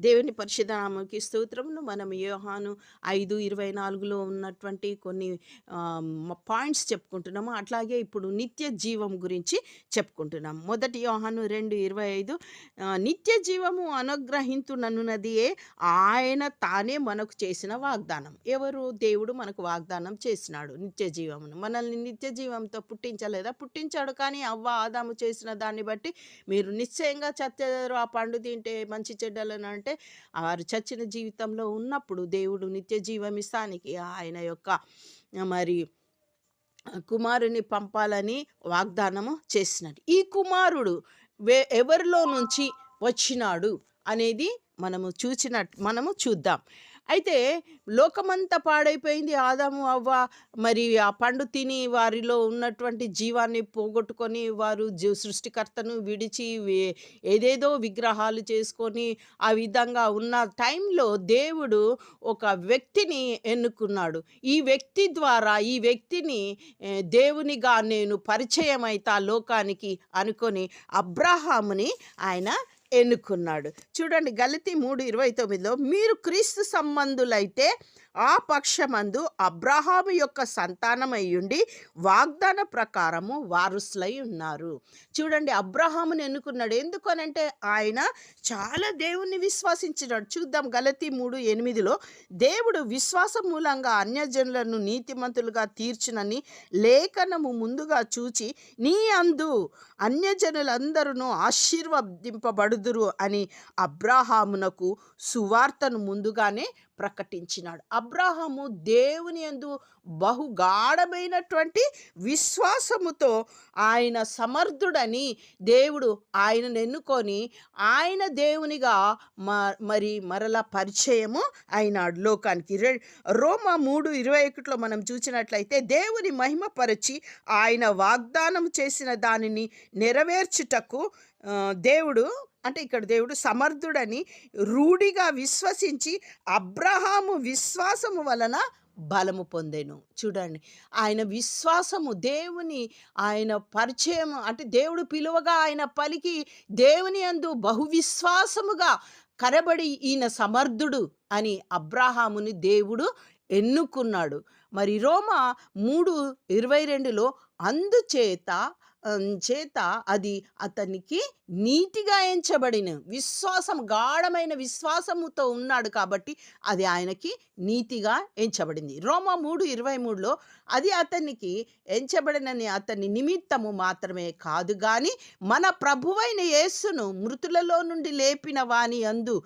దేవుని పరిశుద్ధ నామముకి స్తోత్రములు. మనం యోహాను 5:24లో ఉన్నటువంటి కొన్ని పాయింట్స్ చెప్పుకుంటున్నాము. అట్లాగే ఇప్పుడు నిత్య జీవం గురించి చెప్పుకుంటున్నాం. మొదటి యోహాను 2:25 నిత్య జీవము అనుగ్రహింతుననున్నదియే ఆయన తానే మనకు చేసిన వాగ్దానం. ఎవరు? దేవుడు మనకు వాగ్దానం చేసినాడు నిత్య జీవమును. మనల్ని నిత్య జీవంతో పుట్టించలేదా? పుట్టించాడు. కానీ అవ్వ, ఆదాము చేసిన దాన్ని బట్టి మీరు నిశ్చయంగా చచ్చెదరు ఆ పండు తింటే మంచి చెడ్డలను అంటే వారు చచ్చిన జీవితంలో ఉన్నప్పుడు దేవుడు నిత్య జీవం ఇస్తానికి ఆయన యొక్క మరి కుమారుని పంపాలని వాగ్దానము చేసినాడు. ఈ కుమారుడు ఎవరిలో నుంచి వచ్చినాడు అనేది మనము చూద్దాం. అయితే లోకమంతా పాడైపోయింది. ఆదాము అవ్వ మరి ఆ పండు తిని వారిలో ఉన్నటువంటి జీవాన్ని పోగొట్టుకొని వారు సృష్టికర్తను విడిచి ఏదేదో విగ్రహాలు చేసుకొని ఆ విధంగా ఉన్న టైంలో దేవుడు ఒక వ్యక్తిని ఎన్నుకున్నాడు. ఈ వ్యక్తి ద్వారా ఈ వ్యక్తిని దేవునిగా నేను పరిచయం అయితా లోకానికి అనుకొని అబ్రాహాముని ఆయన ఎన్నుకున్నాడు. చూడండి, గలతీ 3:29లో మీరు క్రీస్తు సంబంధులైతే ఆ పక్షమందు అబ్రాహాము యొక్క సంతానమయ్యుండి వాగ్దాన ప్రకారము వారసులై ఉన్నారు. చూడండి, అబ్రాహాముని ఎన్నుకున్నాడు. ఎందుకనంటే ఆయన చాలా దేవుణ్ణి విశ్వసించినాడు. చూద్దాం, గలతీ 3:8లో దేవుడు విశ్వాసం మూలంగా అన్యజనులను నీతిమంతులుగా తీర్చునని లేఖనము ముందుగా చూచి నీ అందు అన్యజనులందరూ ఆశీర్వదింపబడుదురు అని అబ్రాహామునకు సువార్తను ముందుగానే ప్రకటించినాడు. అబ్రాహాము దేవుని యందు బహుగాఢమైనటువంటి విశ్వాసముతో ఆయన సమర్థుడని దేవుడు ఆయనను ఎన్నుకొని ఆయన దేవునిగా మరలా పరిచయము అయినాడు లోకానికి. రోమా 3:21లో మనం చూసినట్లయితే దేవుని మహిమపరచి ఆయన వాగ్దానం చేసిన దానిని నెరవేర్చుటకు దేవుడు సమర్థుడని రూఢిగా విశ్వసించి అబ్రహాము విశ్వాసము వలన బలము పొందెను. చూడండి, ఆయన విశ్వాసము దేవుని ఆయన పరిచయం దేవుడు పిలువగా ఆయన పలికి దేవుని యందు బహువిశ్వాసముగా కనబడి ఈయన సమర్థుడు అని అబ్రాహాముని దేవుడు ఎన్నుకున్నాడు. మరి రోమా 3:22లో అందుచేత అది అతనికి నీతిగా ఎంచబడిన గాఢమైన విశ్వాసముతో ఉన్నాడు కాబట్టి అది ఆయనకి నీతిగా ఎంచబడింది. రోమా 3:23లో అది అతనికి ఎంచబడినని అతని నిమిత్తము మాత్రమే కాదు గాని మన ప్రభువైన యేసును మృతులలో నుండి లేపిన వాని యందు